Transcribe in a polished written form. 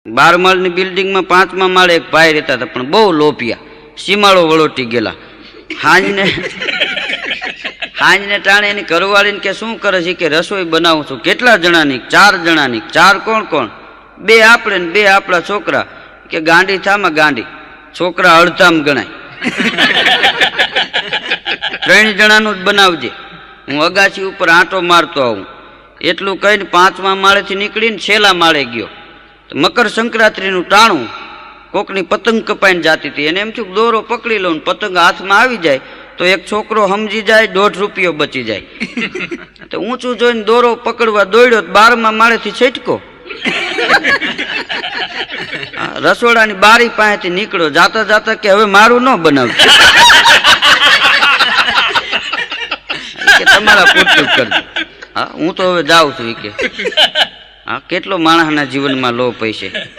12 માળની બિલ્ડિંગમાં 5મા માળે એક ભાઈ રહેતા હતા, પણ બહુ લોભિયા, સીમાડો વળોટી ગયેલા. હાંજને ટાણે એની ઘરવાળીને કે શું કરે છે? કે રસોઈ બનાવું છું. કેટલા જણાની? 4 જણાની. 4 કોણ કોણ? 2 આપણે ને 2 આપણા છોકરા. કે ગાંડી થામાં ગાંડી, છોકરા અડધામ ગણાય. 3 જણાનું જ બનાવજે, હું અગાસી ઉપર આંટો મારતો આવું. એટલું કહીને 5મા માળેથી નીકળીને છેલ્લા માળે ગયો. મકર સંક્રાંતિનું ટાણું, કોકની પતંગ કપાઈને જાતી હતી. એને એમ થયું દોરો પકડી લઉં, પતંગ હાથમાં આવી જાય તો એક છોકરો સમજી જાય, 1.5 રૂપિયો બચી જાય. તો ઊંચું જોઈને દોરો પકડવા દોડ્યો, 12મા માળેથી છટકો. રસોડાની બારી પાસેથી નીકળ્યો, જાતા જાતા કે હવે મારું ન બનાવજો, કે તમારા પૂરતું કરજો. હા, હું તો હવે જાઉં છું. કે હા, કેટલો માણસના જીવનમાં લોભ હોય છે.